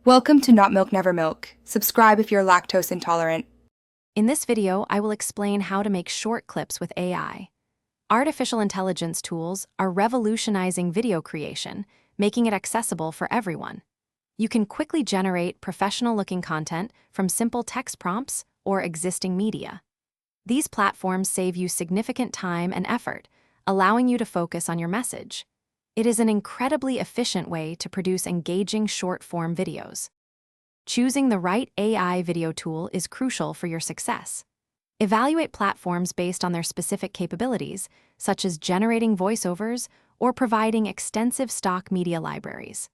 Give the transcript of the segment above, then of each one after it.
Welcome to Not Milk Never Milk. Subscribe if you're lactose intolerant. In this video, I will explain how to make short clips with AI. Artificial intelligence tools are revolutionizing video creation, making it accessible for everyone. You can quickly generate professional-looking content from simple text prompts or existing media. These platforms save you significant time and effort, allowing you to focus on your message. It is an incredibly efficient way to produce engaging short-form videos. Choosing the right AI video tool is crucial for your success. Evaluate platforms based on their specific capabilities, such as generating voiceovers or providing extensive stock media libraries.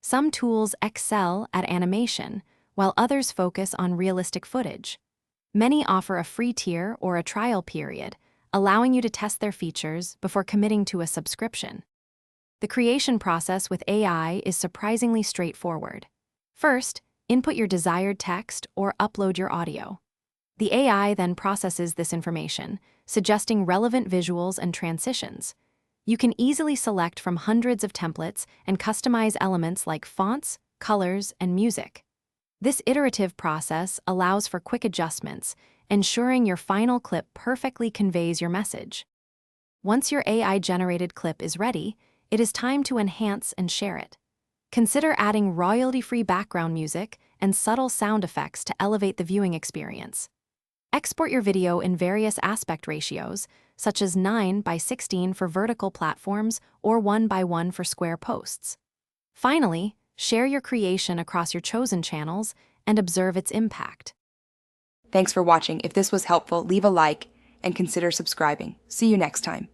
Some tools excel at animation, while others focus on realistic footage. Many offer a free tier or a trial period, allowing you to test their features before committing to a subscription. The creation process with AI is surprisingly straightforward. First, input your desired text or upload your audio. The AI then processes this information, suggesting relevant visuals and transitions. You can easily select from hundreds of templates and customize elements like fonts, colors, and music. This iterative process allows for quick adjustments, ensuring your final clip perfectly conveys your message. Once your AI-generated clip is ready, it is time to enhance and share it. Consider adding royalty-free background music and subtle sound effects to elevate the viewing experience. Export your video in various aspect ratios, such as 9:16 for vertical platforms or 1:1 for square posts. Finally, share your creation across your chosen channels and observe its impact. Thanks for watching. If this was helpful, leave a like and consider subscribing. See you next time.